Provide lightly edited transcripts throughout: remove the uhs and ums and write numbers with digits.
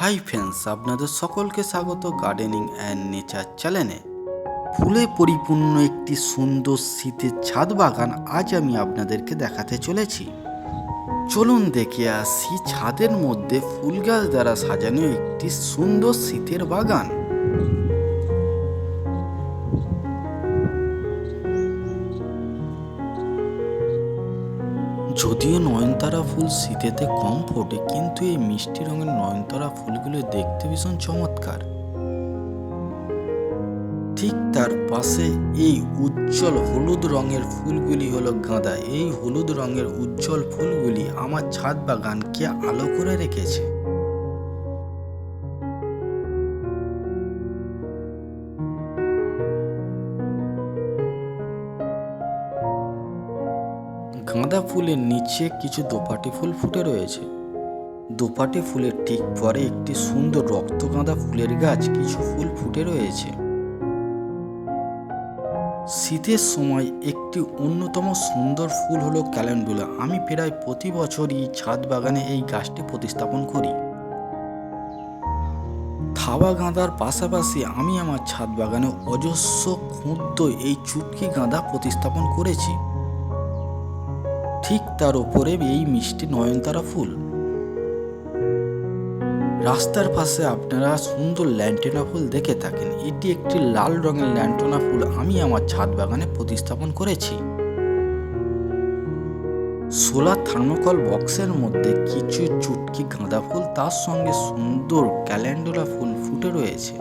Hi friends, আপনাদের সকলকে স্বাগত গার্ডেনিং অ্যান্ড নেচার চ্যানেলে। ফুলে পরিপূর্ণ একটি সুন্দর শীতের ছাদ বাগান আজ আমি আপনাদেরকে দেখাতে চলেছি। চলুন দেখে আসি ছাদের মধ্যে ফুল গাছ দ্বারা সাজানো একটি সুন্দর শীতের বাগান। যদিও নয়নতারা ফুল শীতেতে কম ফোটে, কিন্তু এই মিষ্টি রঙের নয়নতারা ফুলগুলো দেখতে ভীষণ চমৎকার। ঠিক তার পাশে এই উজ্জ্বল হলুদ রঙের ফুলগুলি হলো গাঁদা। এই হলুদ রঙের উজ্জ্বল ফুলগুলি আমার ছাদ বাগানকে আলো করে রেখেছে। গাঁদা ফুলের নিচে কিছু দোপাটি ফুল ফুটে রয়েছে। দোপাটি ফুলের ঠিক পরে একটি সুন্দর রক্তগাঁদা ফুলের গাছ কিছু ফুল ফুটে রয়েছে। শীতের সময় একটি অন্যতম সুন্দর ফুল হলো ক্যালেন্ডুলা। আমি প্রায় প্রতি বছরই ছাদ বাগানে এই গাছটি প্রতিস্থাপন করি। থাবা গাঁদার পাশাপাশি আমি আমার ছাদ বাগানে অজস্র ক্ষুদ্র এই চুটকি গাঁদা প্রতিস্থাপন করেছি। ঠিক তার উপরে এই মিষ্টি নয়নতারা ফুল। রাস্তার পাশে আপনারা সুন্দর ল্যান্টেনা ফুল দেখে থাকেন। এটি একটি লাল রঙের ল্যান্টেনা ফুল আমি আমার ছাদ বাগানে প্রতিস্থাপন করেছি। সোলার থার্মোকল বক্সের মধ্যে কিছু চুটকি গাঁদা ফুল, তার সঙ্গে সুন্দর ক্যালেন্ডুলা ফুল ফুটে রয়েছে।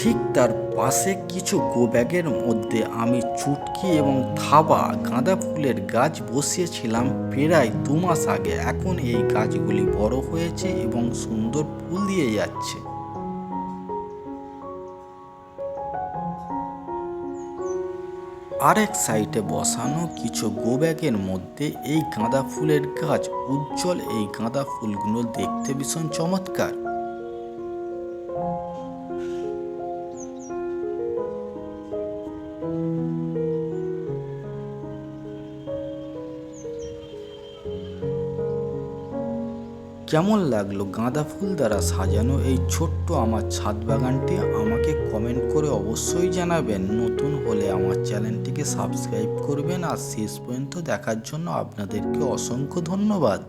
ঠিক তার পাশে কিছু গো ব্যাগের মধ্যে আমি চুটকি এবং থাবা গাঁদা ফুলের গাছ বসিয়েছিলাম প্রায় 2 মাস আগে। এখন এই গাছগুলি বড় হয়েছে এবং সুন্দর ফুল দিয়ে যাচ্ছে। আরেক সাইডে বসানো কিছু গো ব্যাগের মধ্যে এই গাঁদা ফুলের গাছ উজ্জ্বল। এই গাঁদা ফুলগুলো দেখতে ভীষণ চমৎকার। কেমন লাগলো গাঁদা ফুল দ্বারা সাজানো এই ছোট্ট আমার ছাদ বাগানটি? আমাকে কমেন্ট করে অবশ্যই জানাবেন। নতুন হলে আমার চ্যানেলটিকে সাবস্ক্রাইব করবেন। আর শেষ পর্যন্ত দেখার জন্য আপনাদেরকে অসংখ্য ধন্যবাদ।